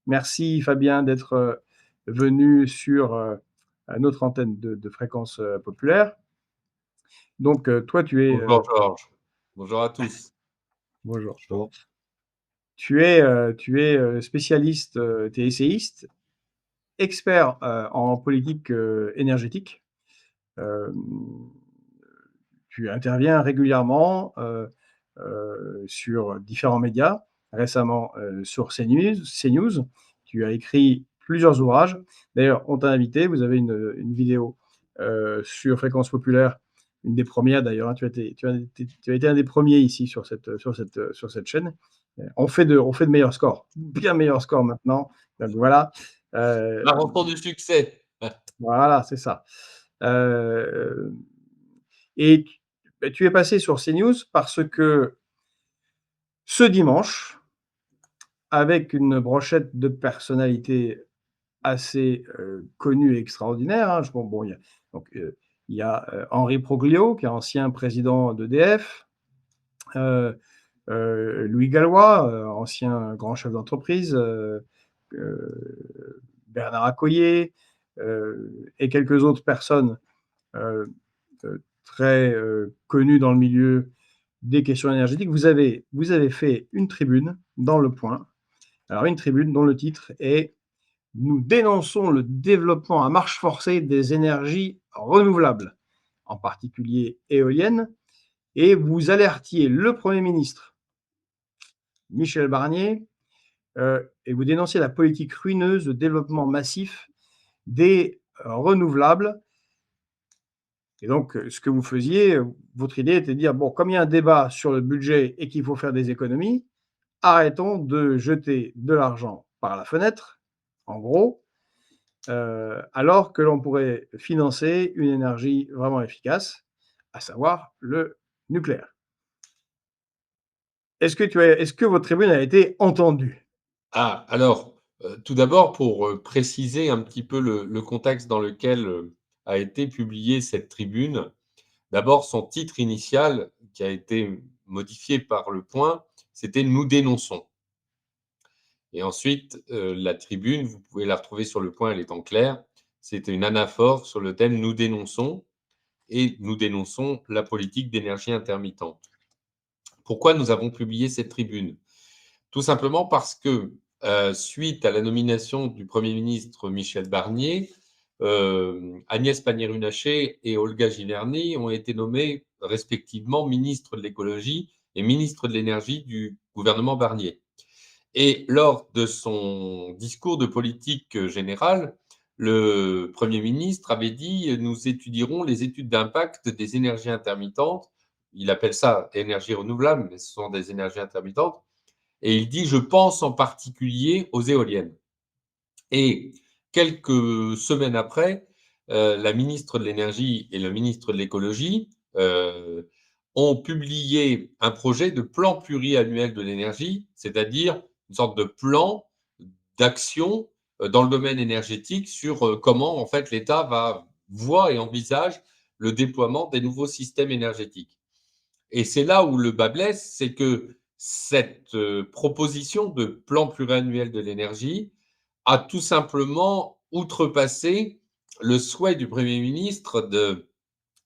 Merci Fabien d'être venu sur notre antenne de Fréquence Populaire. Donc, toi, Bonjour Georges. Bonjour à tous. bonjour. Bonjour. Tu es spécialiste, tu es essayiste, expert en politique énergétique. Euh, Tu interviens régulièrement sur différents médias, récemment sur CNews. Tu as écrit plusieurs ouvrages. D'ailleurs, on t'a invité, vous avez une vidéo sur Fréquence Populaire, une des premières d'ailleurs, hein. Tu as été un des premiers ici sur cette chaîne. On fait de meilleurs scores, bien meilleurs scores maintenant. Donc voilà. Euh, La rencontre du succès. voilà, c'est ça. Euh, et tu es passé sur CNews parce que ce dimanche, avec une brochette de personnalités assez connues et extraordinaires, hein, il y a Henri Proglio, qui est ancien président d'EDF, euh, Louis Gallois, ancien grand chef d'entreprise, Bernard Accoyer, et quelques autres personnes euh, très connues dans le milieu des questions énergétiques. Vous avez fait une tribune dans Le Point. Alors, une tribune dont le titre est Nous dénonçons le développement à marche forcée des énergies renouvelables, en particulier éoliennes, et vous alertiez le Premier ministre Michel Barnier et vous dénonciez la politique ruineuse de développement massif des renouvelables. Et donc, ce que vous faisiez, votre idée était de dire, bon, comme il y a un débat sur le budget et qu'il faut faire des économies, arrêtons de jeter de l'argent par la fenêtre, en gros, alors que l'on pourrait financer une énergie vraiment efficace, à savoir le nucléaire. Est-ce que votre tribune a été entendue? Ah, alors, tout d'abord, pour préciser un petit peu le contexte dans lequel a été publiée cette tribune, d'abord, son titre initial, qui a été modifié par Le Point, c'était Nous dénonçons. Et ensuite, la tribune, vous pouvez la retrouver sur Le Point, elle est en clair. C'était une anaphore sur le thème Nous dénonçons, et nous dénonçons la politique d'énergie intermittente. Pourquoi nous avons publié cette tribune? Tout simplement parce que, suite à la nomination du Premier ministre Michel Barnier, Agnès Pannier-Runacher et Olga Gilerny ont été nommées respectivement ministre de l'écologie et ministre de l'énergie du gouvernement Barnier. Et lors de son discours de politique générale, le Premier ministre avait dit « Nous étudierons les études d'impact des énergies intermittentes ». Il appelle ça énergie renouvelable, mais ce sont des énergies intermittentes. Et il dit « Je pense en particulier aux éoliennes ». Et quelques semaines après, la ministre de l'énergie et le ministre de l'écologie ont publié un projet de plan pluriannuel de l'énergie, c'est-à-dire une sorte de plan d'action dans le domaine énergétique sur comment en fait l'État voit et envisage le déploiement des nouveaux systèmes énergétiques. Et c'est là où le bât blesse, c'est que cette proposition de plan pluriannuel de l'énergie a tout simplement outrepassé le souhait du Premier ministre de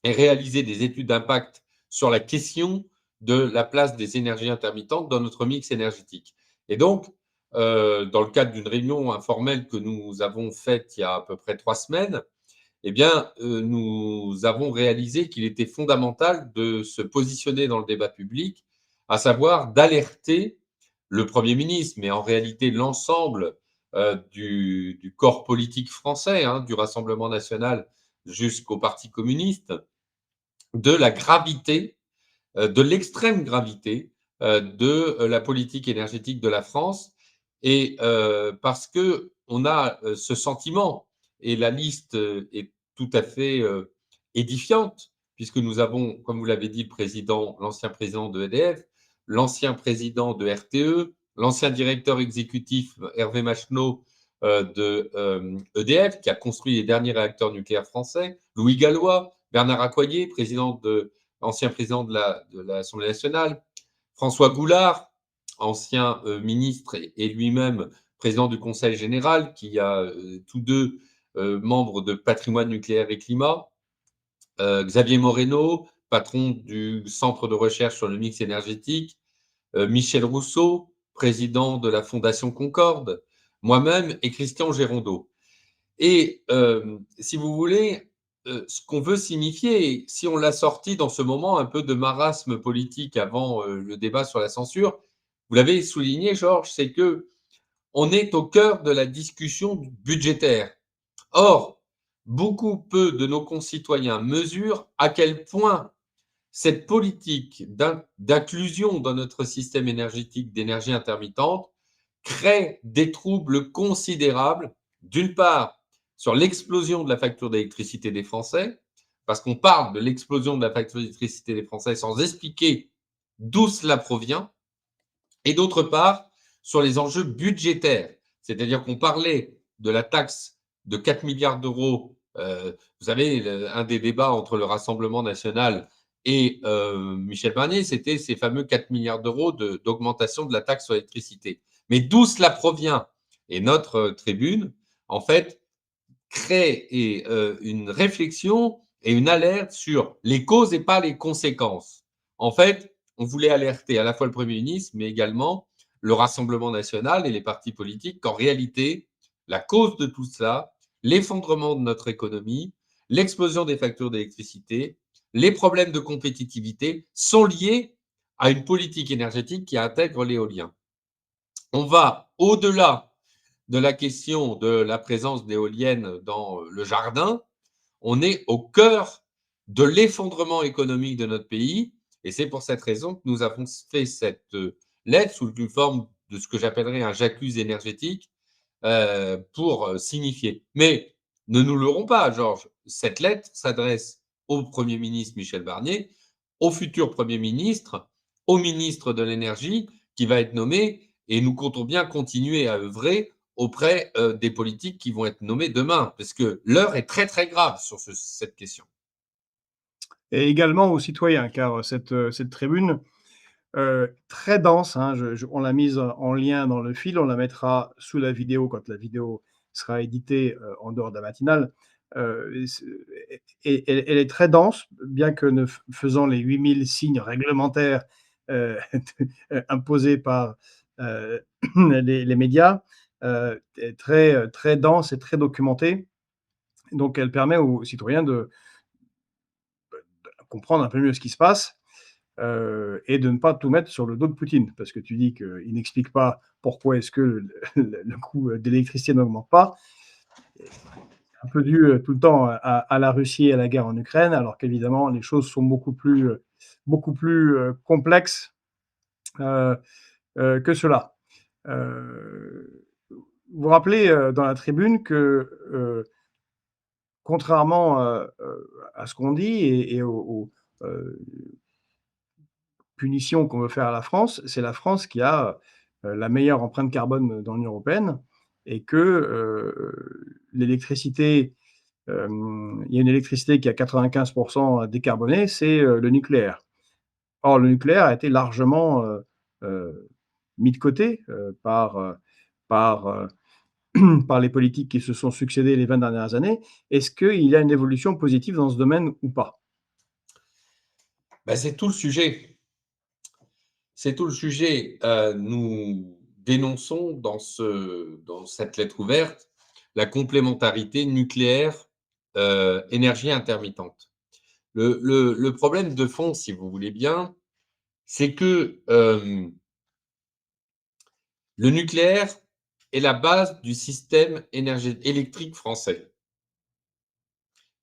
réaliser des études d'impact sur la question de la place des énergies intermittentes dans notre mix énergétique. Et donc, dans le cadre d'une réunion informelle que nous avons faite il y a à peu près 3 semaines, eh bien, nous avons réalisé qu'il était fondamental de se positionner dans le débat public, à savoir d'alerter le Premier ministre, mais en réalité l'ensemble du corps politique français, hein, du Rassemblement national jusqu'au Parti communiste, de la gravité, de l'extrême gravité de la politique énergétique de la France. Et parce qu'on a ce sentiment, et la liste est tout à fait édifiante, puisque nous avons, comme vous l'avez dit, l'ancien président de EDF, l'ancien président de RTE, l'ancien directeur exécutif Hervé Macheneau de EDF, qui a construit les derniers réacteurs nucléaires français, Louis Gallois, Bernard Accoyer, ancien président de l'Assemblée nationale, François Goulard, ancien ministre et lui-même président du Conseil général, qui a tous deux membres de Patrimoine nucléaire et climat, Xavier Moreno, patron du Centre de recherche sur le mix énergétique, Michel Rousseau, président de la Fondation Concorde, moi-même et Christian Gérondeau. Et si vous voulez, ce qu'on veut signifier, si on l'a sorti dans ce moment un peu de marasme politique avant le débat sur la censure, vous l'avez souligné, Georges, c'est que on est au cœur de la discussion budgétaire. Or, beaucoup peu de nos concitoyens mesurent à quel point cette politique d'inclusion dans notre système énergétique d'énergie intermittente crée des troubles considérables, d'une part, sur l'explosion de la facture d'électricité des Français, parce qu'on parle de l'explosion de la facture d'électricité des Français sans expliquer d'où cela provient, et d'autre part, sur les enjeux budgétaires. C'est-à-dire qu'on parlait de la taxe de 4 milliards d'euros. Vous savez, un des débats entre le Rassemblement national et Michel Barnier, c'était ces fameux 4 milliards d'euros d'augmentation de la taxe sur l'électricité. Mais d'où cela provient? Et notre tribune, en fait, crée une réflexion et une alerte sur les causes et pas les conséquences. En fait, on voulait alerter à la fois le Premier ministre, mais également le Rassemblement national et les partis politiques qu'en réalité, la cause de tout cela, l'effondrement de notre économie, l'explosion des factures d'électricité, les problèmes de compétitivité sont liés à une politique énergétique qui intègre l'éolien. On va au-delà de la question de la présence d'éoliennes dans le jardin, on est au cœur de l'effondrement économique de notre pays. Et c'est pour cette raison que nous avons fait cette lettre sous une forme de ce que j'appellerais un j'accuse énergétique pour signifier. Mais ne nous leurrons pas, Georges, cette lettre s'adresse au Premier ministre Michel Barnier, au futur Premier ministre, au ministre de l'Énergie qui va être nommé, et nous comptons bien continuer à œuvrer auprès des politiques qui vont être nommés demain, parce que l'heure est très très grave sur cette question. Et également aux citoyens, car cette tribune, très dense, hein, on l'a mise en lien dans le fil, on la mettra sous la vidéo quand la vidéo sera éditée en dehors de la matinale. Et elle est très dense, bien que ne faisant les 8000 signes réglementaires imposés par les médias, très, très dense et très documentée. Donc elle permet aux citoyens de comprendre un peu mieux ce qui se passe et de ne pas tout mettre sur le dos de Poutine. Parce que tu dis qu'il n'explique pas pourquoi est-ce que le coût de l'électricité n'augmente pas. C'est un peu dû tout le temps à la Russie et à la guerre en Ukraine, alors qu'évidemment, les choses sont beaucoup plus complexes que cela. Vous vous rappelez dans la tribune que, contrairement à ce qu'on dit et aux punition qu'on veut faire à la France, c'est la France qui a la meilleure empreinte carbone dans l'Union européenne et que l'électricité, il y a une électricité qui est à 95 décarbonée, c'est le nucléaire. Or, le nucléaire a été largement mis de côté par, par les politiques qui se sont succédées les 20 dernières années. Est-ce qu'il y a une évolution positive dans ce domaine ou pas? Ben, c'est tout le sujet. C'est tout le sujet. Nous dénonçons dans cette lettre ouverte la complémentarité nucléaire énergie intermittente. Le problème de fond, si vous voulez bien, c'est que le nucléaire est la base du système électrique français.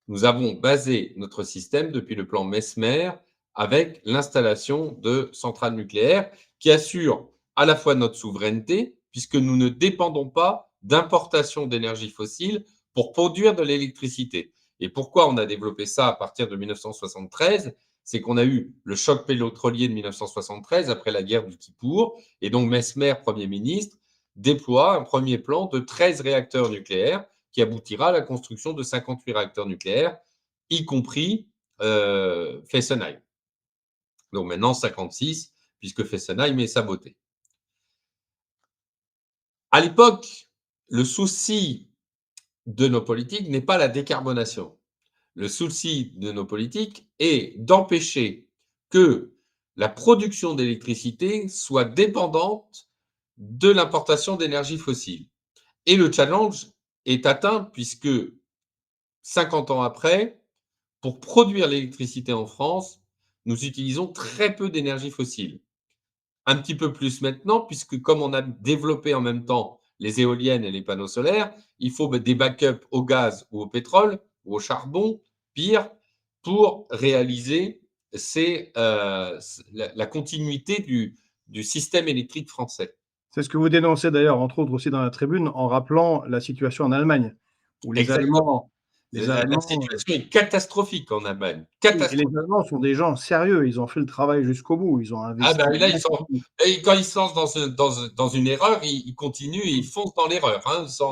Nous avons basé notre système depuis le plan Mesmer avec l'installation de centrales nucléaires qui assurent à la fois notre souveraineté, puisque nous ne dépendons pas d'importation d'énergie fossile pour produire de l'électricité. Et pourquoi on a développé ça à partir de 1973? C'est qu'on a eu le choc pétrolier de 1973 après la guerre du Kippour, et donc Mesmer, Premier ministre, déploie un premier plan de 13 réacteurs nucléaires qui aboutira à la construction de 58 réacteurs nucléaires, y compris Fessenheim. Donc maintenant 56, puisque Fessenheim est saboté. À l'époque, le souci de nos politiques n'est pas la décarbonation. Le souci de nos politiques est d'empêcher que la production d'électricité soit dépendante de l'importation d'énergie fossile. Et le challenge est atteint puisque 50 ans après, pour produire l'électricité en France, nous utilisons très peu d'énergie fossile. Un petit peu plus maintenant, puisque comme on a développé en même temps les éoliennes et les panneaux solaires, il faut des backups au gaz ou au pétrole ou au charbon, pire, pour réaliser la continuité du système électrique français. C'est ce que vous dénoncez d'ailleurs, entre autres aussi dans la tribune, en rappelant la situation en Allemagne, où les Exactement. Allemands les La Allemands, situation est catastrophique en Allemagne, oui, et les catastrophique. Allemands sont des gens sérieux, ils ont fait le travail jusqu'au bout, ils ont Ah investi ben là, ils sont massivement. et quand ils se lancent dans une erreur, ils continuent et ils foncent dans l'erreur, hein, Ah, sans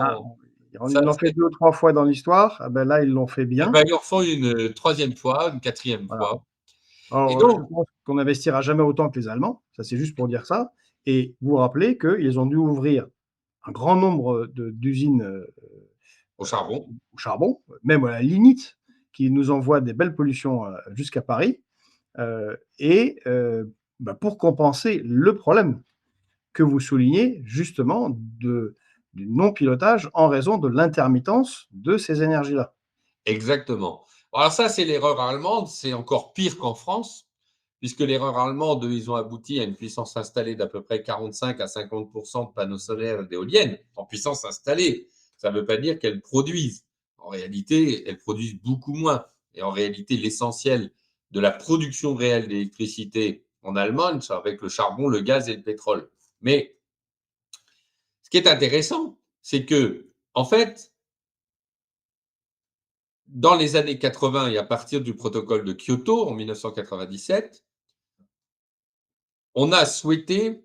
ils ça l'ont fait c'est 2 ou 3 fois dans l'histoire, ah ben là, ils l'ont fait et bien, ben, ils en refont une, 3e fois, une 4e voilà. fois et Alors, je donc pense qu'on n'investira jamais autant que les Allemands, ça c'est juste pour dire ça, et vous rappelez qu'ils ont dû ouvrir un grand nombre d'usines, au charbon. au charbon, même à la lignite, qui nous envoie des belles pollutions, jusqu'à Paris, et bah, pour compenser le problème que vous soulignez justement du non-pilotage en raison de l'intermittence de ces énergies-là. Exactement. Alors ça, c'est l'erreur allemande, c'est encore pire qu'en France, puisque l'erreur allemande, eux, ils ont abouti à une puissance installée d'à peu près 45 à 50 de panneaux solaires et d'éoliennes en puissance installée. Ça ne veut pas dire qu'elles produisent. En réalité, elles produisent beaucoup moins. Et en réalité, l'essentiel de la production réelle d'électricité en Allemagne, c'est avec le charbon, le gaz et le pétrole. Mais ce qui est intéressant, c'est que, en fait, dans les années 80 et à partir du protocole de Kyoto en 1997, on a souhaité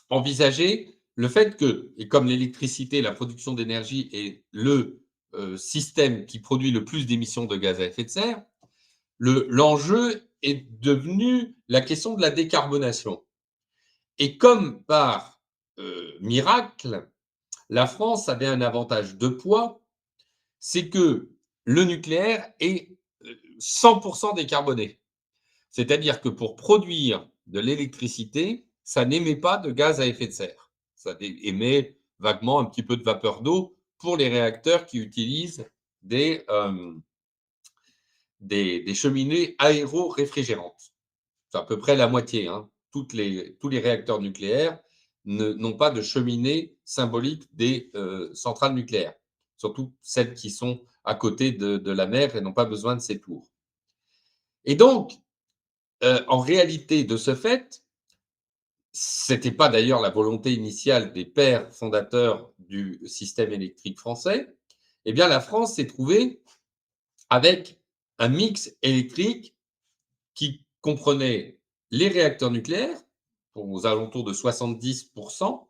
envisager le fait que, et comme l'électricité, la production d'énergie est le système qui produit le plus d'émissions de gaz à effet de serre, l'enjeu est devenu la question de la décarbonation. Et comme par miracle, la France avait un avantage de poids, c'est que le nucléaire est 100% décarboné. C'est-à-dire que pour produire de l'électricité, ça n'émet pas de gaz à effet de serre. Ça émet vaguement un petit peu de vapeur d'eau pour les réacteurs qui utilisent des, euh, des cheminées aéro-réfrigérantes. C'est à peu près la moitié, hein. Tous les réacteurs nucléaires n'ont pas de cheminée symbolique des centrales nucléaires, surtout celles qui sont à côté de la mer et n'ont pas besoin de ces tours. Et donc, en réalité, de ce fait, c'était pas d'ailleurs la volonté initiale des pères fondateurs du système électrique français, eh bien la France s'est trouvée avec un mix électrique qui comprenait les réacteurs nucléaires, aux alentours de 70%,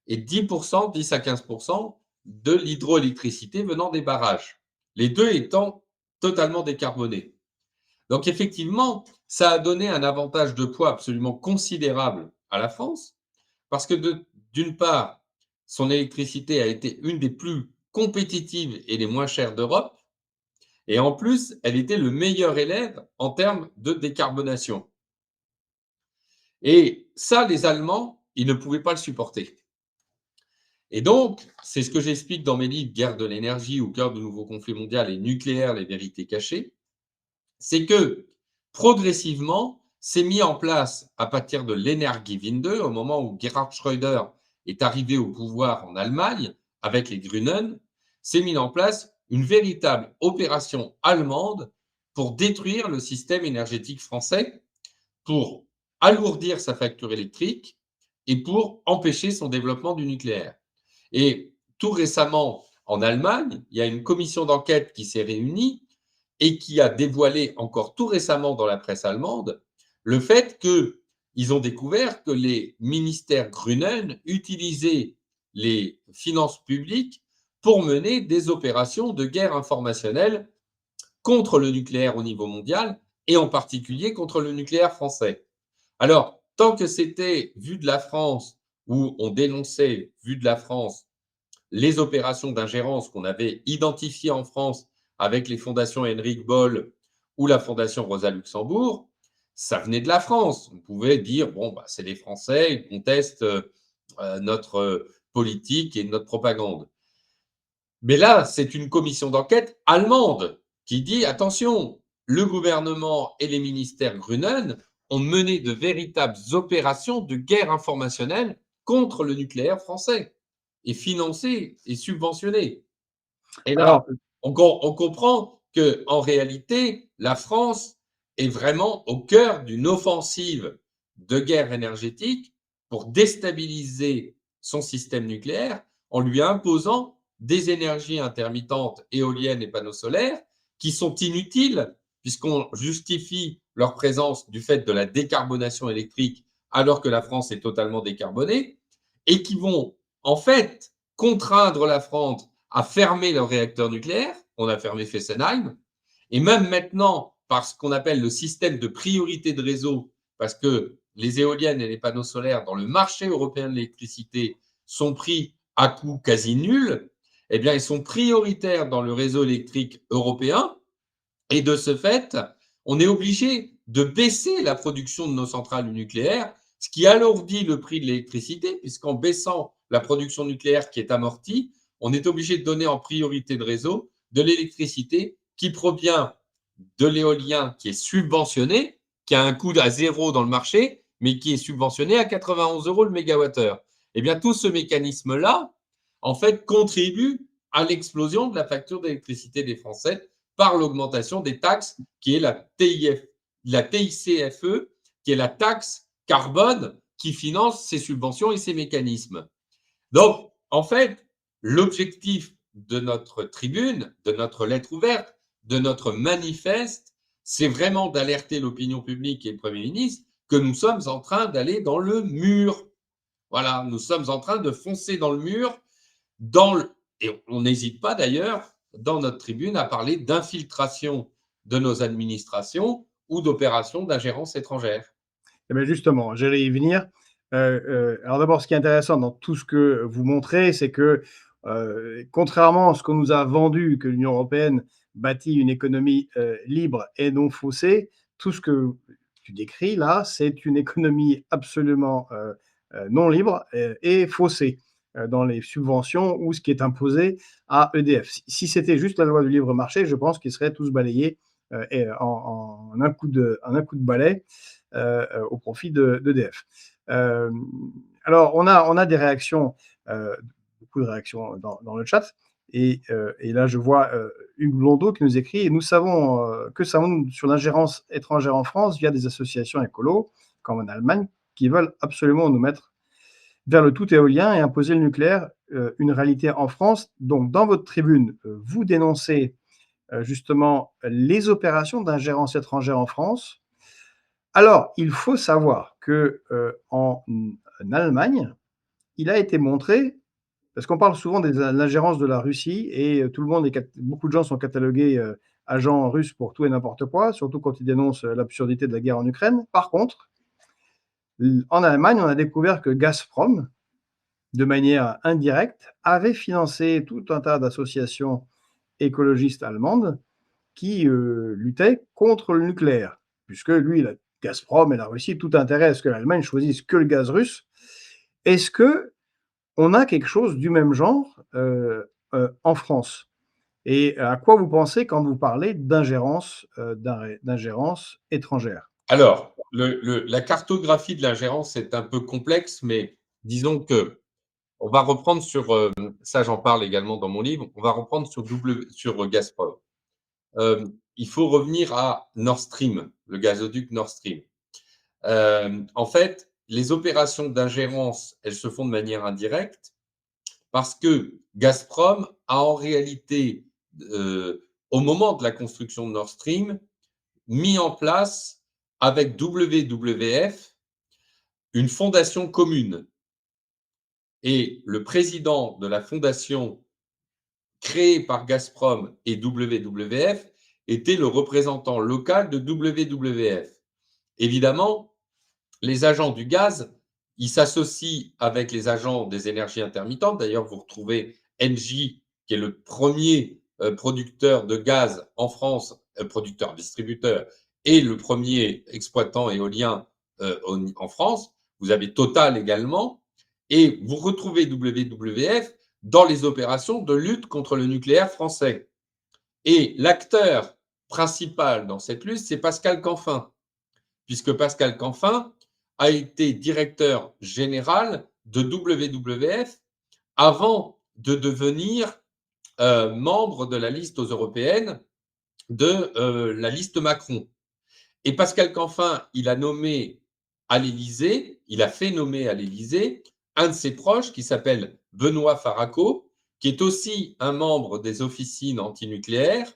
et 10%, 10 à 15% de l'hydroélectricité venant des barrages, les deux étant totalement décarbonés. Donc effectivement, ça a donné un avantage de poids absolument considérable à la France, parce que d'une part, son électricité a été une des plus compétitives et les moins chères d'Europe, et en plus, elle était le meilleur élève en termes de décarbonation. Et ça, les Allemands, ils ne pouvaient pas le supporter. Et donc, c'est ce que j'explique dans mes livres Guerre de l'énergie, Au cœur du nouveau conflit mondial et Nucléaire, les vérités cachées, c'est que progressivement, s'est mis en place à partir de l'Energiewende, au moment où Gerhard Schröder est arrivé au pouvoir en Allemagne avec les Grünen, s'est mis en place une véritable opération allemande pour détruire le système énergétique français, pour alourdir sa facture électrique et pour empêcher son développement du nucléaire. Et tout récemment, en Allemagne, il y a une commission d'enquête qui s'est réunie et qui a dévoilé encore tout récemment dans la presse allemande le fait qu'ils ont découvert que les ministères Grünen utilisaient les finances publiques pour mener des opérations de guerre informationnelle contre le nucléaire au niveau mondial et en particulier contre le nucléaire français. Alors, tant que c'était vu de la France où on dénonçait, vu de la France, les opérations d'ingérence qu'on avait identifiées en France avec les fondations Henrik Boll ou la fondation Rosa Luxembourg, ça venait de la France. On pouvait dire, bon, bah, c'est les Français, ils contestent notre politique et notre propagande. Mais là, c'est une commission d'enquête allemande qui dit, attention, le gouvernement et les ministères Grünen ont mené de véritables opérations de guerre informationnelle contre le nucléaire français et financé et subventionné. Et là, Alors, on comprend qu'en réalité, la France est vraiment au cœur d'une offensive de guerre énergétique pour déstabiliser son système nucléaire en lui imposant des énergies intermittentes, éoliennes et panneaux solaires, qui sont inutiles puisqu'on justifie leur présence du fait de la décarbonation électrique alors que la France est totalement décarbonée, et qui vont en fait contraindre la France à fermer leurs réacteurs nucléaires. On a fermé Fessenheim. Et même maintenant, par ce qu'on appelle le système de priorité de réseau, parce que les éoliennes et les panneaux solaires dans le marché européen de l'électricité sont pris à coût quasi nul, eh bien, ils sont prioritaires dans le réseau électrique européen. Et de ce fait, on est obligé de baisser la production de nos centrales nucléaires, ce qui alourdit le prix de l'électricité, puisqu'en baissant la production nucléaire qui est amortie, on est obligé de donner en priorité de réseau de l'électricité qui provient de l'éolien qui est subventionné, qui a un coût à zéro dans le marché, mais qui est subventionné à 91 euros le mégawattheure. Eh bien, tout ce mécanisme-là, en fait, contribue à l'explosion de la facture d'électricité des Français par l'augmentation des taxes, qui est la TICFE, qui est la taxe carbone qui finance ces subventions et ces mécanismes. Donc, en fait, l'objectif de notre tribune, de notre lettre ouverte, de notre manifeste, c'est vraiment d'alerter l'opinion publique et le Premier ministre que nous sommes en train d'aller dans le mur. Voilà, nous sommes en train de foncer dans le mur, et on n'hésite pas d'ailleurs, dans notre tribune, à parler d'infiltration de nos administrations ou d'opérations d'ingérence étrangère. eh bien justement, j'allais y venir. Alors d'abord, ce qui est intéressant dans tout ce que vous montrez, c'est que, contrairement à ce qu'on nous a vendu, que l'Union européenne bâtit une économie, libre et non faussée, tout ce que tu décris là, c'est une économie absolument, non libre, et faussée, dans les subventions ou ce qui est imposé à EDF. Si c'était juste la loi du libre marché, je pense qu'ils seraient tous balayés, et en un coup de balai, au profit d'EDF. Alors, on a des réactions, beaucoup de réactions dans le chat. Et là, je vois Hugues Blondeau qui nous écrit: « Et nous savons, que savons-nous sur l'ingérence étrangère en France via des associations écolos, comme en Allemagne, qui veulent absolument nous mettre vers le tout éolien et imposer le nucléaire, une réalité en France. » Donc, dans votre tribune, vous dénoncez justement les opérations d'ingérence étrangère en France. Alors, il faut savoir que en Allemagne, il a été montré, parce qu'on parle souvent de l'ingérence de la Russie et tout le monde beaucoup de gens sont catalogués agents russes pour tout et n'importe quoi, surtout quand ils dénoncent l'absurdité de la guerre en Ukraine. Par contre, en Allemagne, on a découvert que Gazprom, de manière indirecte, avait financé tout un tas d'associations écologistes allemandes qui luttaient contre le nucléaire, puisque lui, Gazprom et la Russie, tout intérêt à ce que l'Allemagne choisisse que le gaz russe. Est-ce qu'on a quelque chose du même genre en France? Et à quoi vous pensez quand vous parlez d'ingérence étrangère? Alors, la cartographie de l'ingérence est un peu complexe, mais disons que on va reprendre sur, ça j'en parle également dans mon livre, on va reprendre sur Gazprom. Il faut revenir à Nord Stream, le gazoduc Nord Stream. En fait, les opérations d'ingérence, elles se font de manière indirecte parce que Gazprom a en réalité, au moment de la construction de Nord Stream, mis en place avec WWF une fondation commune. Et le président de la fondation créée par Gazprom et WWF était le représentant local de WWF. Évidemment, les agents du gaz il s'associe avec les agents des énergies intermittentes. D'ailleurs, vous retrouvez Engie, qui est le premier producteur de gaz en France, producteur distributeur, et le premier exploitant éolien en France. Vous avez Total également, et vous retrouvez WWF dans les opérations de lutte contre le nucléaire français. Et l'acteur principal dans cette lutte, c'est Pascal Canfin, puisque Pascal Canfin a été directeur général de WWF avant de devenir membre de la liste aux européennes de la liste Macron. Et Pascal Canfin, il a nommé à l'Élysée, il a fait nommer à l'Élysée un de ses proches qui s'appelle Benoît Faraco, qui est aussi un membre des officines antinucléaires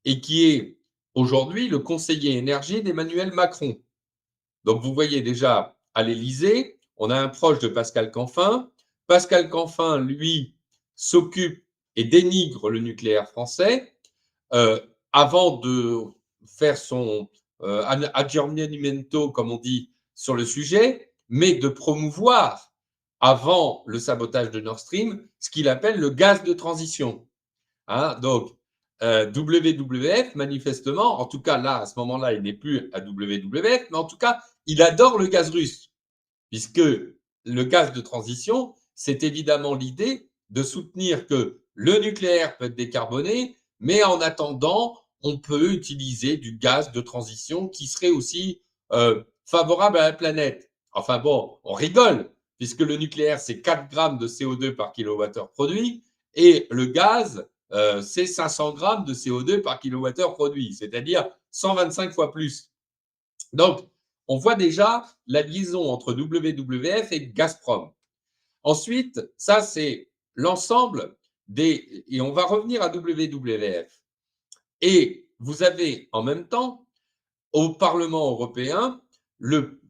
et qui est aujourd'hui le conseiller énergie d'Emmanuel Macron. Donc vous voyez déjà à l'Élysée, on a un proche de Pascal Canfin. Pascal Canfin, lui, s'occupe et dénigre le nucléaire français avant de faire son aggiornamento, comme on dit, sur le sujet, mais de promouvoir, avant le sabotage de Nord Stream, ce qu'il appelle le gaz de transition. Hein, donc, WWF, manifestement, en tout cas là, à ce moment-là, il n'est plus à WWF, mais en tout cas, il adore le gaz russe, puisque le gaz de transition, c'est évidemment l'idée de soutenir que le nucléaire peut être décarboné, mais en attendant, on peut utiliser du gaz de transition qui serait aussi favorable à la planète. Enfin bon, on rigole, puisque le nucléaire, c'est 4 grammes de CO2 par kilowattheure produit, et le gaz, c'est 500 grammes de CO2 par kilowattheure produit, c'est-à-dire 125 fois plus. Donc, on voit déjà la liaison entre WWF et Gazprom. Ensuite, ça, c'est l'ensemble des... Et on va revenir à WWF. Et vous avez en même temps, au Parlement européen, le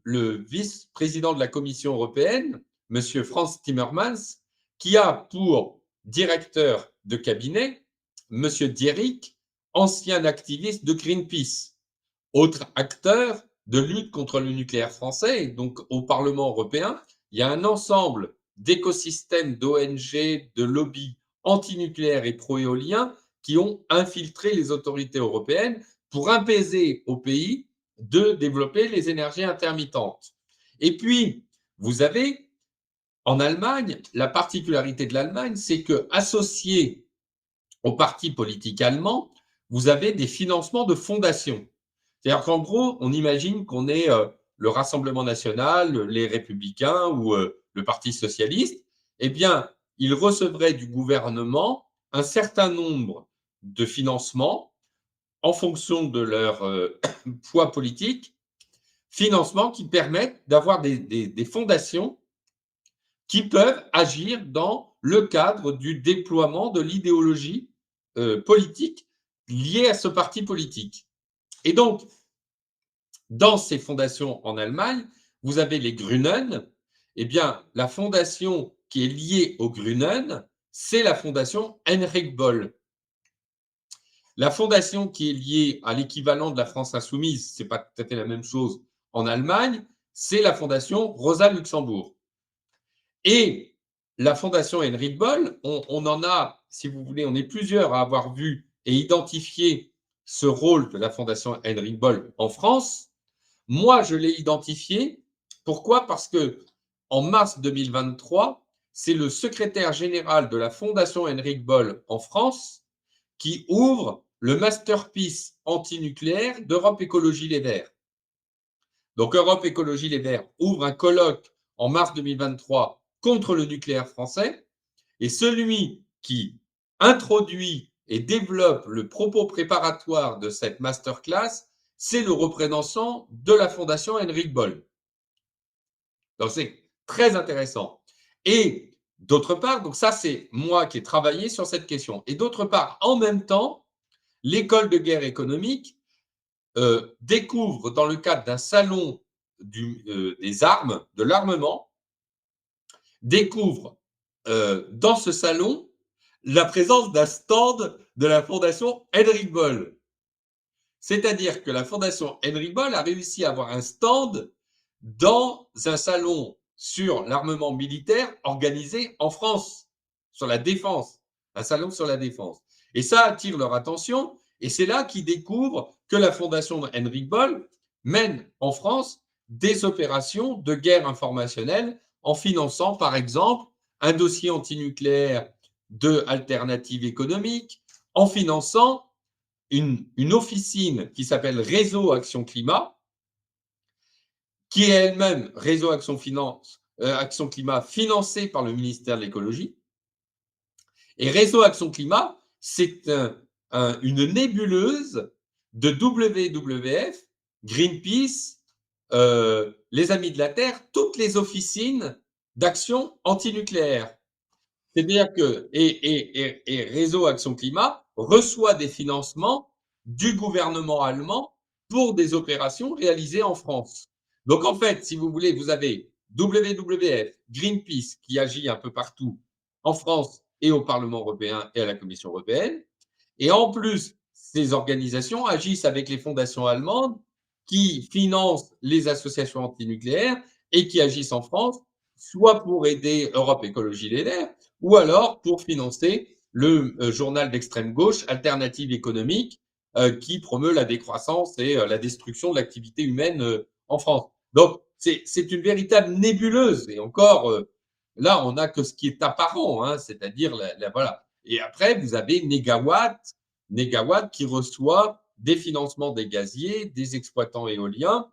vice-président de la Commission européenne, M. Frans Timmermans, qui a pour directeur de cabinet M. Dierik, ancien activiste de Greenpeace, autre acteur de lutte contre le nucléaire français. Et donc, au Parlement européen, il y a un ensemble d'écosystèmes d'ONG, de lobbies antinucléaires et pro-éoliens qui ont infiltré les autorités européennes pour imposer au pays de développer les énergies intermittentes. Et puis, vous avez en Allemagne, la particularité de l'Allemagne, c'est que associé au parti politique allemand, vous avez des financements de fondations. C'est-à-dire qu'en gros, on imagine qu'on est le Rassemblement national, les Républicains ou le Parti socialiste. Eh bien, ils recevraient du gouvernement un certain nombre de financements en fonction de leur poids politique, financements qui permettent d'avoir des fondations qui peuvent agir dans le cadre du déploiement de l'idéologie politique liée à ce parti politique. Et donc, dans ces fondations en Allemagne, vous avez les Grünen. Eh bien, la fondation qui est liée aux Grünen, c'est la fondation Heinrich Böll. La fondation qui est liée à l'équivalent de la France insoumise, c'est pas tout à fait la même chose en Allemagne, c'est la fondation Rosa Luxembourg. Et la fondation Heinrich Böll, on en a, si vous voulez, on est plusieurs à avoir vu et identifié ce rôle de la fondation Heinrich Böll en France. Moi, je l'ai identifié. Pourquoi? Parce que en mars 2023, c'est le secrétaire général de la fondation Heinrich Böll en France qui ouvre le masterpiece antinucléaire d'Europe Écologie Les Verts. Donc, Europe Écologie Les Verts ouvre un colloque en mars 2023 contre le nucléaire français, et celui qui introduit et développe le propos préparatoire de cette masterclass, c'est le représentant de la fondation Heinrich Böll. Donc, c'est très intéressant. Et d'autre part, donc ça, c'est moi qui ai travaillé sur cette question. Et d'autre part, en même temps, l'école de guerre économique découvre, dans le cadre d'un salon des armes, de l'armement, découvre dans ce salon la présence d'un stand de la fondation Heinrich Böll. C'est-à-dire que la fondation Heinrich Böll a réussi à avoir un stand dans un salon sur l'armement militaire organisé en France, sur la défense, un salon sur la défense. Et ça attire leur attention, et c'est là qu'ils découvrent que la fondation Henry Boll mène en France des opérations de guerre informationnelle en finançant, par exemple, un dossier antinucléaire de alternatives économiques, en finançant une officine qui s'appelle Réseau Action Climat, qui est elle-même Réseau Action Climat financé par le ministère de l'écologie. Et Réseau Action Climat, c'est une nébuleuse de WWF, Greenpeace, les Amis de la Terre, toutes les officines d'action antinucléaire. C'est-à-dire que Réseau Action Climat reçoit des financements du gouvernement allemand pour des opérations réalisées en France. Donc en fait, si vous voulez, vous avez WWF, Greenpeace qui agit un peu partout en France et au Parlement européen et à la Commission européenne. Et en plus, ces organisations agissent avec les fondations allemandes qui financent les associations antinucléaires et qui agissent en France, soit pour aider Europe Écologie Les Verts, ou alors pour financer le journal d'extrême gauche Alternative économique qui promeut la décroissance et la destruction de l'activité humaine en France. Donc, c'est une véritable nébuleuse. Et encore, là, on n'a que ce qui est apparent, hein, c'est-à-dire, voilà. Et après, vous avez Négawatt qui reçoit des financements des gaziers, des exploitants éoliens.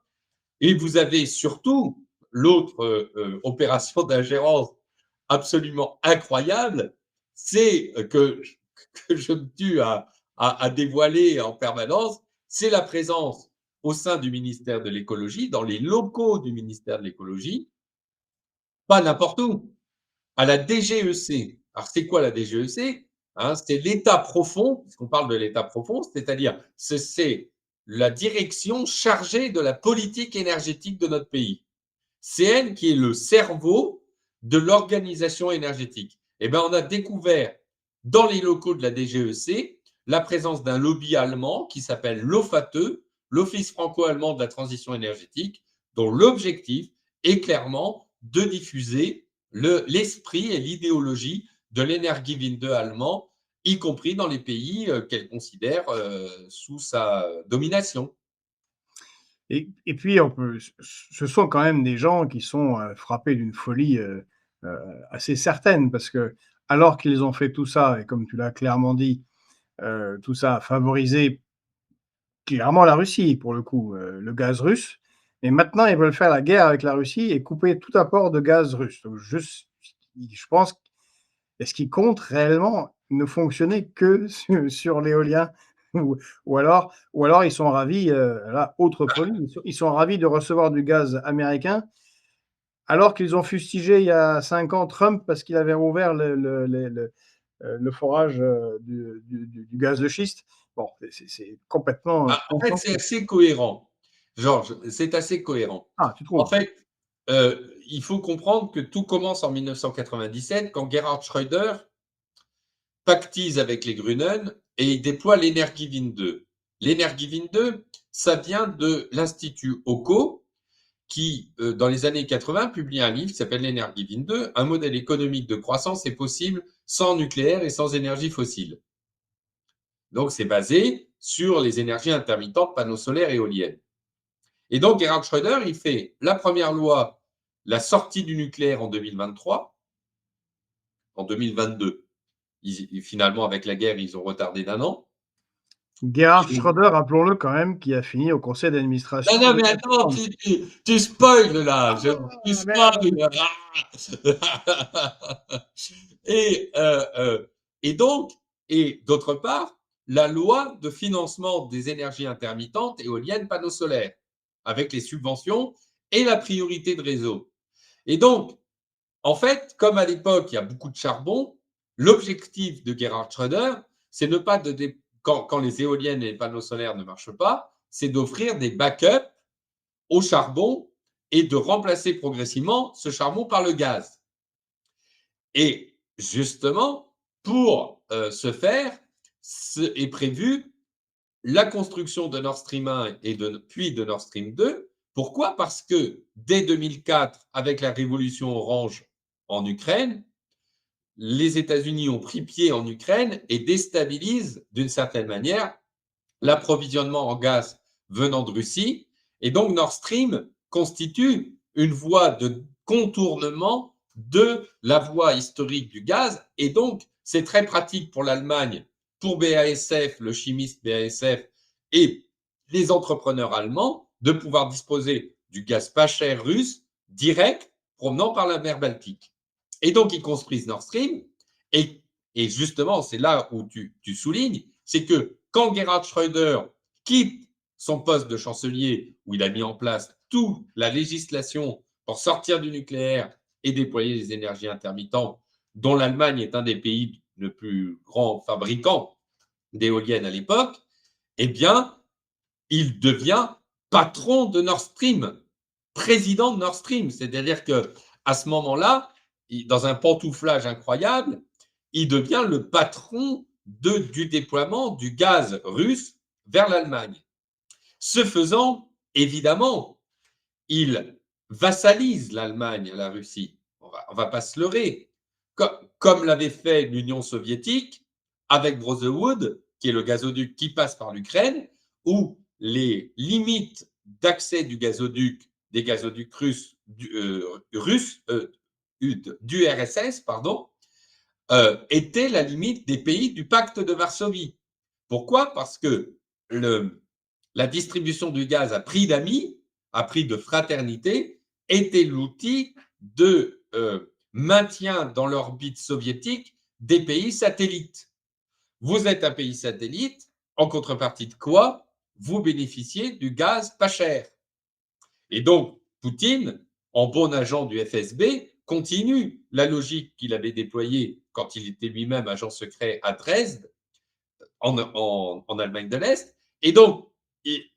Et vous avez surtout l'autre opération d'ingérence absolument incroyable, c'est que je me tue à dévoiler en permanence, c'est la présence au sein du ministère de l'écologie, dans les locaux du ministère de l'écologie, pas n'importe où, à la DGEC. Alors, c'est quoi la DGEC? C'est l'État profond, puisqu'on parle de l'État profond, c'est-à-dire c'est la direction chargée de la politique énergétique de notre pays. C'est elle qui est le cerveau de l'organisation énergétique. Eh bien, on a découvert dans les locaux de la DGEC la présence d'un lobby allemand qui s'appelle l'OFATE, l'Office franco-allemand de la transition énergétique, dont l'objectif est clairement de diffuser l'esprit et l'idéologie de l'Energiewende allemand, y compris dans les pays qu'elle considère sous sa domination. Et puis, ce sont quand même des gens qui sont frappés d'une folie assez certaine, parce que alors qu'ils ont fait tout ça, et comme tu l'as clairement dit, tout ça a favorisé clairement la Russie, pour le coup, le gaz russe. Mais maintenant, ils veulent faire la guerre avec la Russie et couper tout apport de gaz russe. Donc, je pense, est-ce qu'ils comptent réellement ne fonctionner que sur l'éolien ou alors ils sont ravis, là, autre folie, ils sont ravis de recevoir du gaz américain, alors qu'ils ont fustigé il y a 5 ans Trump parce qu'il avait rouvert le forage du gaz de schiste. Bon, c'est complètement, En fait, c'est assez cohérent. Georges, c'est assez cohérent. Ah, tu En trouves? fait, il faut comprendre que tout commence en 1997 quand Gerhard Schröder pactise avec les Grünen et il déploie l'Energiewende. L'Energiewende, ça vient de l'Institut OCO qui, dans les années 80, publie un livre qui s'appelle l'Energiewende, un modèle économique de croissance est possible sans nucléaire et sans énergie fossile. Donc, c'est basé sur les énergies intermittentes, panneaux solaires et éoliennes. Et donc, Gerhard Schröder, il fait la première loi, la sortie du nucléaire en 2023, en 2022. Finalement, avec la guerre, ils ont retardé d'1 an. Gerhard Schröder, rappelons-le quand même, qui a fini au conseil d'administration. Non, mais attends, tu spoil là, tu Merde. spoil. Et, et donc, et d'autre part, la loi de financement des énergies intermittentes, éoliennes, panneaux solaires, avec les subventions et la priorité de réseau. Et donc, en fait, comme à l'époque, il y a beaucoup de charbon, l'objectif de Gerhard Schröder, c'est ne pas quand les éoliennes et les panneaux solaires ne marchent pas, c'est d'offrir des backups au charbon et de remplacer progressivement ce charbon par le gaz. Et justement, pour ce faire, est prévu la construction de Nord Stream 1 puis de Nord Stream 2 Pourquoi? Parce que dès 2004, avec la révolution orange en Ukraine, les États-Unis ont pris pied en Ukraine et déstabilisent d'une certaine manière l'approvisionnement en gaz venant de Russie. Et donc Nord Stream constitue une voie de contournement de la voie historique du gaz. Et donc, c'est très pratique pour l'Allemagne, pour BASF, le chimiste BASF, et les entrepreneurs allemands de pouvoir disposer du gaz pas cher russe direct provenant par la mer Baltique. Et donc, ils construisent Nord Stream. Et, et justement, c'est là où tu soulignes, c'est que quand Gerhard Schröder quitte son poste de chancelier, où il a mis en place toute la législation pour sortir du nucléaire et déployer les énergies intermittentes, dont l'Allemagne est un des pays le plus grand fabricant d'éoliennes à l'époque, eh bien, il devient patron de Nord Stream, président de Nord Stream. C'est-à-dire que à ce moment-là, dans un pantouflage incroyable, il devient le patron du déploiement du gaz russe vers l'Allemagne. Ce faisant, évidemment, il vassalise l'Allemagne à la Russie. On ne va pas se leurrer. Comme l'avait fait l'Union soviétique avec Brotherwood, qui est le gazoduc qui passe par l'Ukraine, où les limites d'accès du gazoduc, des gazoducs russes, du RSS, pardon, était la limite des pays du pacte de Varsovie. Pourquoi? Parce que la distribution du gaz à prix d'amis, à prix de fraternité, était l'outil de maintien dans l'orbite soviétique des pays satellites. Vous êtes un pays satellite, en contrepartie de quoi vous bénéficiez du gaz pas cher. Et donc, Poutine, en bon agent du FSB, continue la logique qu'il avait déployée quand il était lui-même agent secret à Dresde, en Allemagne de l'Est. Et donc,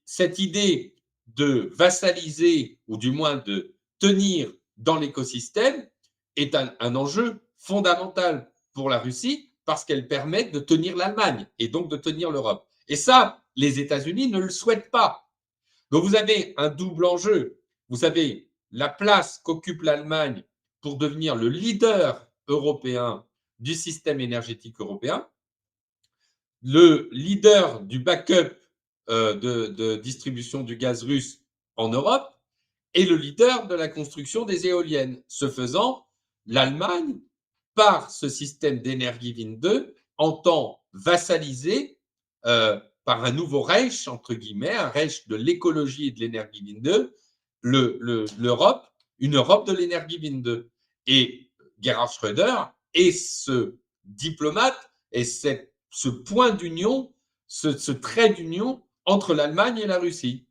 cette idée de vassaliser, ou du moins de tenir dans l'écosystème, est un enjeu fondamental pour la Russie parce qu'elle permet de tenir l'Allemagne et donc de tenir l'Europe. Et ça, les États-Unis ne le souhaitent pas. Donc vous avez un double enjeu. Vous avez la place qu'occupe l'Allemagne pour devenir le leader européen du système énergétique européen, le leader du backup de distribution du gaz russe en Europe et le leader de la construction des éoliennes. Ce faisant, l'Allemagne, par ce système d'Energiewind 2, entend vassaliser par un nouveau Reich, entre guillemets, un Reich de l'écologie et de l'Energiewind 2, l'Europe, une Europe de l'Energiewind 2. Et Gerhard Schröder est ce diplomate et ce point d'union, ce trait d'union entre l'Allemagne et la Russie.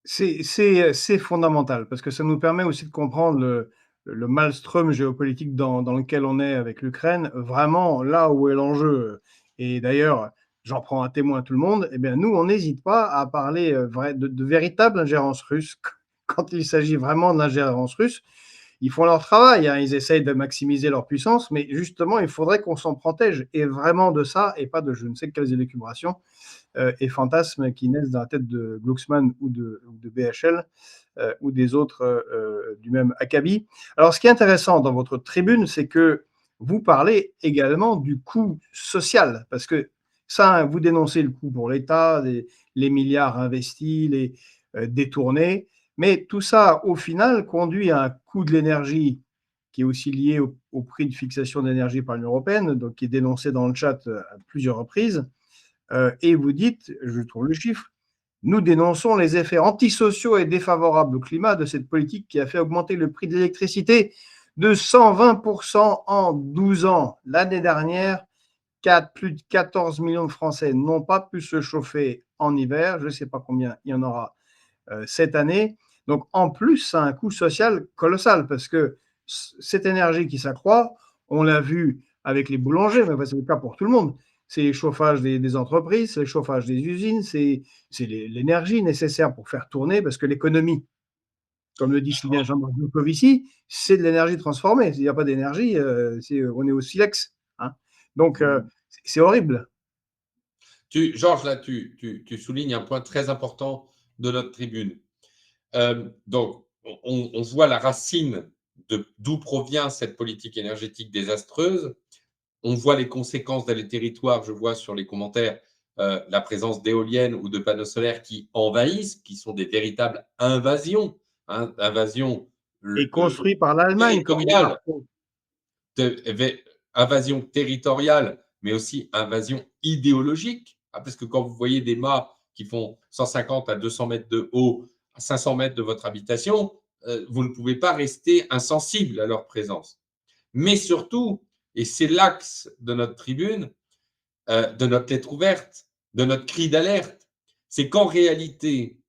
C'est fondamental parce que ça nous permet aussi de comprendre le maelstrom géopolitique dans lequel on est avec l'Ukraine, vraiment là où est l'enjeu. Et d'ailleurs, j'en prends un témoin à tout le monde, eh bien, nous, on n'hésite pas à parler de véritable ingérence russe quand il s'agit vraiment d'ingérence russe. Ils font leur travail, hein, ils essayent de maximiser leur puissance, mais justement, il faudrait qu'on s'en protège, et vraiment de ça, et pas de je ne sais quelles élucubrations et fantasmes qui naissent dans la tête de Glucksmann ou de BHL ou des autres du même acabit. Alors, ce qui est intéressant dans votre tribune, c'est que vous parlez également du coût social, parce que ça, vous dénoncez le coût pour l'État, les milliards investis, les détournés, mais tout ça, au final, conduit à un coût de l'énergie qui est aussi lié au prix de fixation d'énergie par l'Union européenne, donc qui est dénoncé dans le chat à plusieurs reprises. Et vous dites, je trouve le chiffre, nous dénonçons les effets antisociaux et défavorables au climat de cette politique qui a fait augmenter le prix de l'électricité de 120% en 12 ans. L'année dernière, plus de 14 millions de Français n'ont pas pu se chauffer en hiver. Je ne sais pas combien il y en aura cette année. Donc, en plus, ça a un coût social colossal parce que cette énergie qui s'accroît, on l'a vu avec les boulangers, mais c'est le cas pour tout le monde. C'est le chauffage des entreprises, c'est le chauffage des usines, c'est l'énergie nécessaire pour faire tourner, parce que l'économie, comme le dit si bien Jean-Marc Moscovici, c'est de l'énergie transformée. S'il n'y a pas d'énergie, on est au silex. Hein. Donc, c'est horrible. Georges, là, tu soulignes un point très important de notre tribune. Donc, on voit la racine d'où provient cette politique énergétique désastreuse. On voit les conséquences dans les territoires, je vois sur les commentaires, la présence d'éoliennes ou de panneaux solaires qui envahissent, qui sont des véritables invasions, hein, invasions Et construit par l'Allemagne, comme dit territoriales, Marco. invasion territoriale, mais aussi invasion idéologique. Ah, parce que quand vous voyez des mâts qui font 150 à 200 mètres de haut, à 500 mètres de votre habitation, vous ne pouvez pas rester insensible à leur présence. Mais surtout, et c'est l'axe de notre tribune, de notre lettre ouverte, de notre cri d'alerte, c'est qu'en réalité,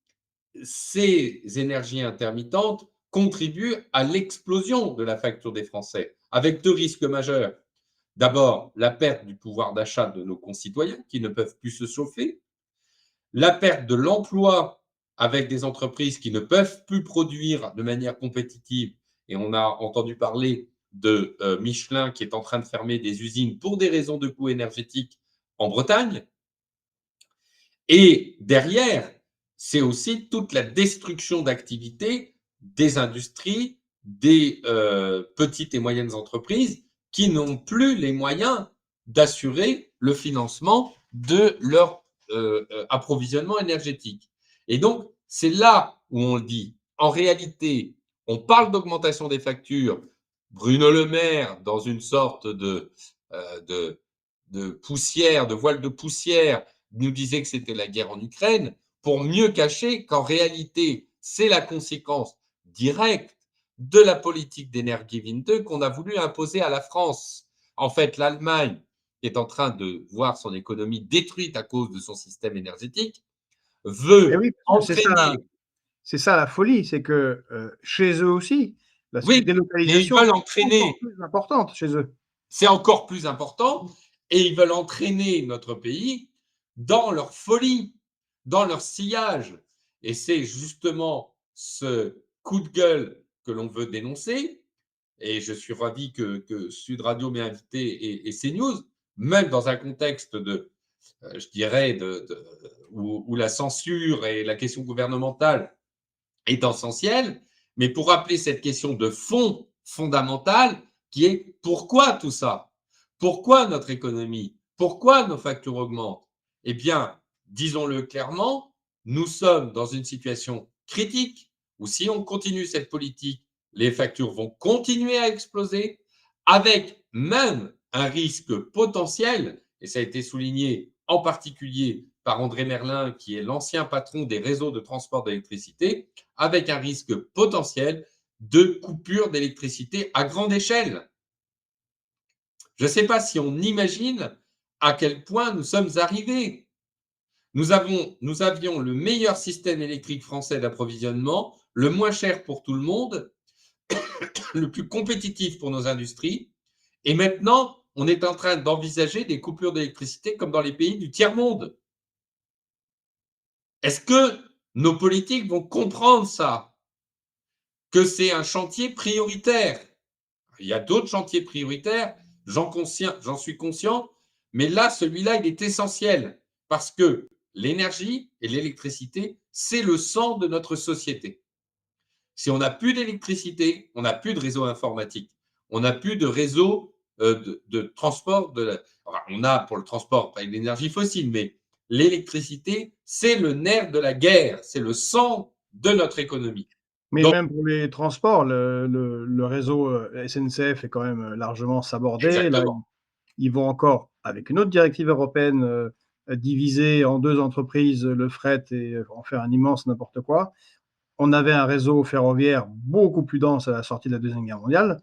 ces énergies intermittentes contribuent à l'explosion de la facture des Français, avec deux risques majeurs. D'abord, la perte du pouvoir d'achat de nos concitoyens qui ne peuvent plus se chauffer, la perte de l'emploi avec des entreprises qui ne peuvent plus produire de manière compétitive. Et on a entendu parler de Michelin qui est en train de fermer des usines pour des raisons de coûts énergétiques en Bretagne. Et derrière, c'est aussi toute la destruction d'activités des industries, des petites et moyennes entreprises qui n'ont plus les moyens d'assurer le financement de leur approvisionnement énergétique. Et donc, c'est là où on dit, en réalité, on parle d'augmentation des factures. Bruno Le Maire, dans une sorte de poussière, de voile de poussière, nous disait que c'était la guerre en Ukraine, pour mieux cacher qu'en réalité, c'est la conséquence directe de la politique d'Energiewende qu'on a voulu imposer à la France. En fait, l'Allemagne est en train de voir son économie détruite à cause de son système énergétique, Et veut oui, parce que entraîner. c'est ça la folie, c'est que chez eux aussi, la Oui, mais ils délocalisation veulent est encore entraîner, plus importante chez eux. c'est encore plus important, et ils veulent entraîner notre pays dans leur folie, dans leur sillage. Et c'est justement ce coup de gueule que l'on veut dénoncer. Et je suis ravi que Sud Radio m'ait invité et CNews, même dans un contexte de, je dirais, où la censure et la question gouvernementale est essentielle, mais pour rappeler cette question de fond fondamentale qui est pourquoi tout ça? Pourquoi notre économie? Pourquoi nos factures augmentent? Eh bien, disons-le clairement, nous sommes dans une situation critique où si on continue cette politique, les factures vont continuer à exploser avec même un risque potentiel, et ça a été souligné en particulier par André Merlin, qui est l'ancien patron des réseaux de transport d'électricité, avec un risque potentiel de coupure d'électricité à grande échelle. Je ne sais pas si on imagine à quel point nous sommes arrivés. Nous avions le meilleur système électrique français d'approvisionnement, le moins cher pour tout le monde, le plus compétitif pour nos industries. Et maintenant, on est en train d'envisager des coupures d'électricité comme dans les pays du tiers-monde. Est-ce que nos politiques vont comprendre ça? Que c'est un chantier prioritaire? Il y a d'autres chantiers prioritaires, j'en suis conscient, mais là, celui-là, il est essentiel parce que l'énergie et l'électricité, c'est le sang de notre société. Si on n'a plus d'électricité, on n'a plus de réseau informatique, on n'a plus de réseau de transport. Enfin, on a pour le transport avec l'énergie fossile, mais l'électricité, c'est le nerf de la guerre, c'est le sang de notre économie. Mais Donc, même pour les transports, le réseau SNCF est quand même largement sabordé. Là, exactement. ils vont encore, avec une autre directive européenne, diviser en deux entreprises le fret et en faire un immense n'importe quoi. On avait un réseau ferroviaire beaucoup plus dense à la sortie de la Deuxième Guerre mondiale.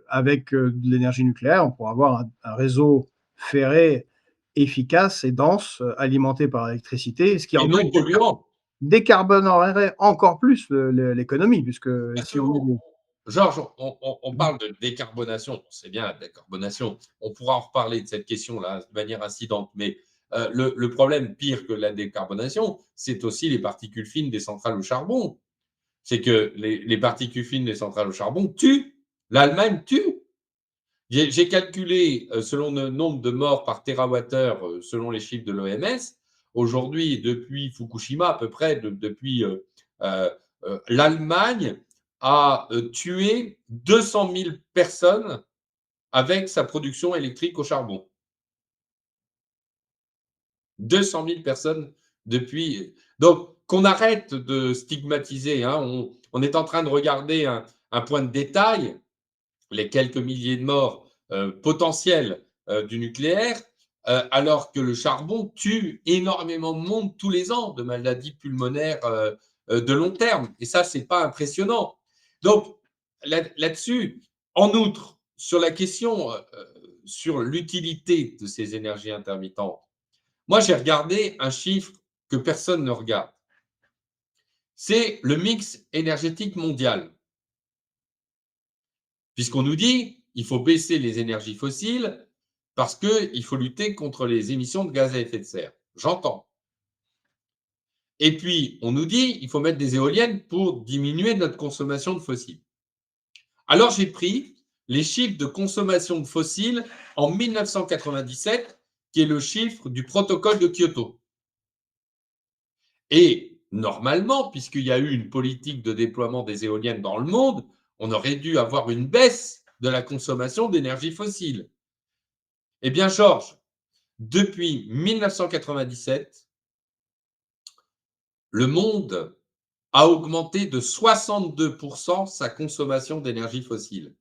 Avec de l'énergie nucléaire, on pourra avoir un réseau ferré efficace et dense, alimenté par l'électricité, ce qui Et en plus non polluant. décarbonerait encore plus l'économie, puisque si on met Exactement. des... Georges, on parle de décarbonation. C'est bien la décarbonation. On pourra en reparler de cette question-là de manière incidente. Mais le problème, pire que la décarbonation, c'est aussi les particules fines des centrales au charbon. C'est que les particules fines des centrales au charbon tuent. L'Allemagne tue. J'ai calculé, selon le nombre de morts par térawattheure, selon les chiffres de l'OMS, aujourd'hui, depuis Fukushima, à peu près, depuis l'Allemagne, a tué 200 000 personnes avec sa production électrique au charbon. 200 000 personnes depuis. Donc, qu'on arrête de stigmatiser. Hein. On est en train de regarder un point de détail, les quelques milliers de morts potentiels du nucléaire, alors que le charbon tue énormément de monde tous les ans de maladies pulmonaires de long terme. Et ça, c'est pas impressionnant. Donc, là-dessus, en outre, sur la question sur l'utilité de ces énergies intermittentes, moi, j'ai regardé un chiffre que personne ne regarde. C'est le mix énergétique mondial. Puisqu'on nous dit qu'il faut baisser les énergies fossiles parce qu'il faut lutter contre les émissions de gaz à effet de serre. J'entends. Et puis, on nous dit qu'il faut mettre des éoliennes pour diminuer notre consommation de fossiles. Alors, j'ai pris les chiffres de consommation de fossiles en 1997, qui est le chiffre du protocole de Kyoto. Et normalement, puisqu'il y a eu une politique de déploiement des éoliennes dans le monde, on aurait dû avoir une baisse de la consommation d'énergie fossile. Eh bien, Georges, depuis 1997, le monde a augmenté de 62% sa consommation d'énergie fossile.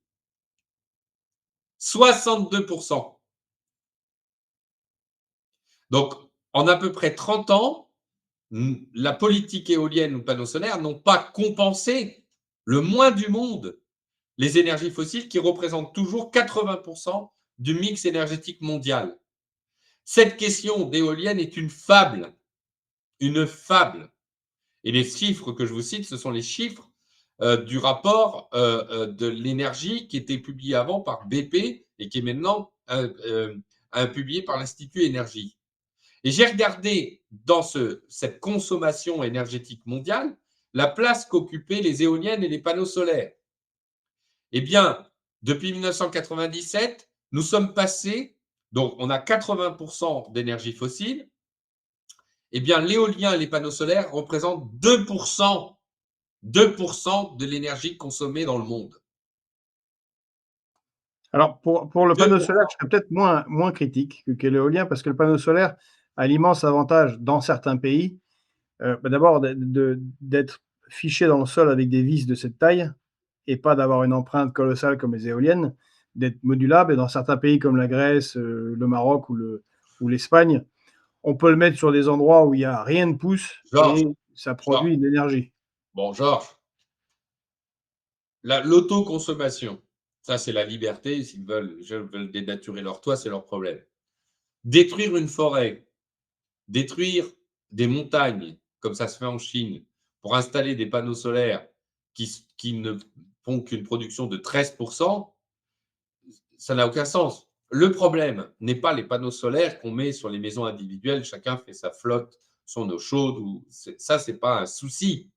62%. Donc, en à peu près 30 ans, la politique éolienne ou panneaux solaires n'ont pas compensé le moins du monde les énergies fossiles qui représentent toujours 80% du mix énergétique mondial. Cette question d'éolienne est une fable. Une fable. Et les chiffres que je vous cite, ce sont les chiffres du rapport de l'énergie qui était publié avant par BP et qui est maintenant publié par l'Institut Énergie. Et j'ai regardé dans cette consommation énergétique mondiale la place qu'occupaient les éoliennes et les panneaux solaires. Eh bien, depuis 1997, nous sommes passés, donc on a 80% d'énergie fossile, eh bien l'éolien et les panneaux solaires représentent 2% de l'énergie consommée dans le monde. Alors, pour le panneau solaire, 2%. je serais peut-être moins critique que l'éolien, parce que le panneau solaire a l'immense avantage dans certains pays, d'abord d'être fiché dans le sol avec des vis de cette taille et pas d'avoir une empreinte colossale comme les éoliennes, d'être modulable. Et dans certains pays comme la Grèce, le Maroc ou l'Espagne, on peut le mettre sur des endroits où il n'y a rien de pousse Georges, et ça produit de l'énergie. bon, Georges, l'autoconsommation, ça c'est la liberté. S'ils veulent dénaturer leur toit, c'est leur problème. Détruire une forêt, détruire des montagnes, comme ça se fait en Chine, pour installer des panneaux solaires qui ne font qu'une production de 13%, ça n'a aucun sens. Le problème n'est pas les panneaux solaires qu'on met sur les maisons individuelles, chacun fait sa flotte, son eau chaude, ça, c'est pas un souci.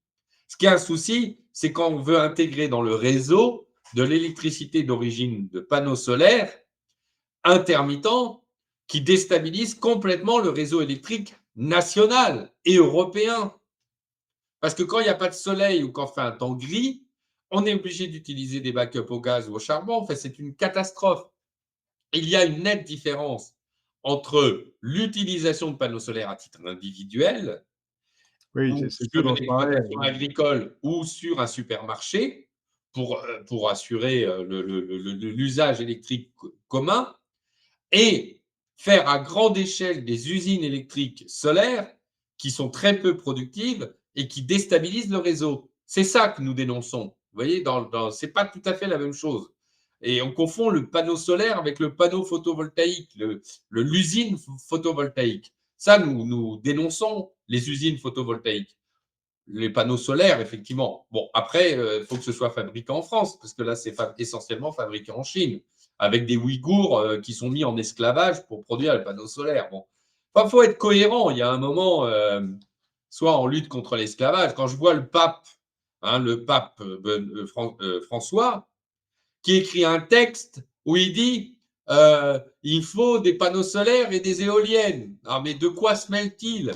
Ce qui est un souci, c'est quand on veut intégrer dans le réseau de l'électricité d'origine de panneaux solaires intermittents qui déstabilisent complètement le réseau électrique national et européen. Parce que quand il n'y a pas de soleil ou quand fait un temps gris, on est obligé d'utiliser des backups au gaz ou au charbon. Enfin, c'est une catastrophe. Il y a une nette différence entre l'utilisation de panneaux solaires à titre individuel Oui, ou c'est ça sur dont une je parlais. exploitation agricole ou sur un supermarché pour assurer l'usage électrique commun et faire à grande échelle des usines électriques solaires qui sont très peu productives et qui déstabilisent le réseau. C'est ça que nous dénonçons. Vous voyez, ce n'est pas tout à fait la même chose. Et on confond le panneau solaire avec le panneau photovoltaïque, l'usine photovoltaïque. Ça, nous dénonçons les usines photovoltaïques. Les panneaux solaires, effectivement. Bon, après, il faut que ce soit fabriqué en France, parce que là, c'est essentiellement fabriqué en Chine, avec des Ouïghours qui sont mis en esclavage pour produire les panneaux solaires. Bon, il faut être cohérent. Il y a un moment, soit en lutte contre l'esclavage. Quand je vois le pape François, qui écrit un texte où il dit Il faut des panneaux solaires et des éoliennes. Ah, mais de quoi se mêle-t-il?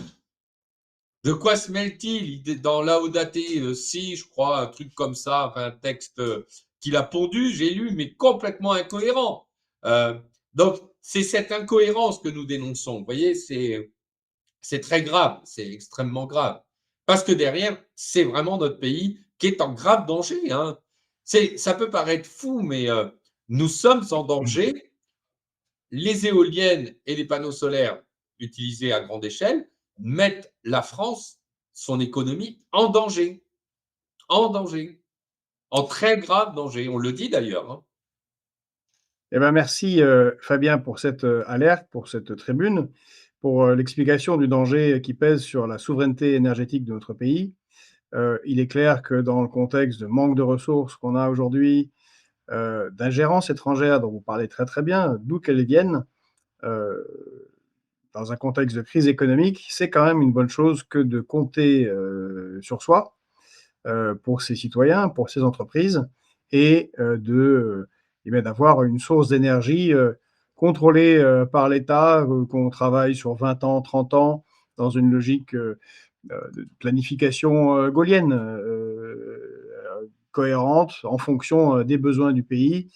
De quoi se mêle-t-il? Dans Laudato Si, je crois, un truc comme ça, enfin, un texte qu'il a pondu, j'ai lu, mais complètement incohérent. Donc, c'est cette incohérence que nous dénonçons. Vous voyez, c'est très grave, c'est extrêmement grave. Parce que derrière, c'est vraiment notre pays qui est en grave danger. Hein. Ça peut paraître fou, mais nous sommes en danger. Les éoliennes et les panneaux solaires utilisés à grande échelle mettent la France, son économie, en danger. En danger. En très grave danger. On le dit d'ailleurs. Hein. Eh ben, merci, Fabien pour cette, alerte, pour cette tribune, pour, l'explication du danger qui pèse sur la souveraineté énergétique de notre pays. Il est clair que dans le contexte de manque de ressources qu'on a aujourd'hui, d'ingérence étrangère dont vous parlez très, très bien, d'où qu'elles viennent, heu, dans un contexte de crise économique, c'est quand même une bonne chose que de compter, sur soi, pour ses citoyens, pour ses entreprises et eh bien, d'avoir une source d'énergie, contrôlée, par l'État, qu'on travaille sur 20 ans, 30 ans dans une logique, de planification, gaullienne, cohérente en fonction, des besoins du pays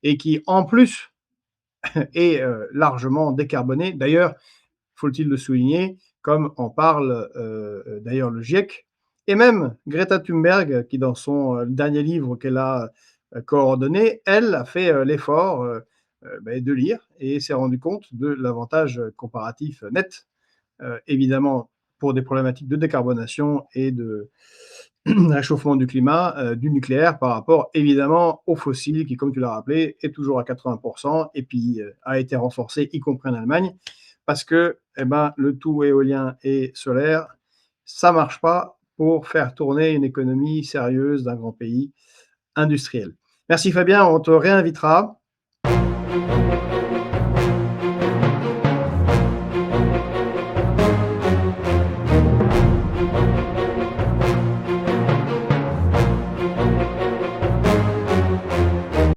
et qui, en plus, est, largement décarbonée. D'ailleurs, faut-il le souligner, comme en parle, d'ailleurs le GIEC et même Greta Thunberg qui dans son, dernier livre qu'elle a, coordonné, elle a fait, l'effort, de lire et s'est rendue compte de l'avantage, comparatif net, évidemment pour des problématiques de décarbonation et de réchauffement du climat, du nucléaire par rapport évidemment aux fossiles qui, comme tu l'as rappelé, est toujours à 80 et puis, a été renforcé, y compris en Allemagne, parce que, eh ben, le tout éolien et solaire, ça marche pas pour faire tourner une économie sérieuse d'un grand pays industriel. Merci Fabien, on te réinvitera.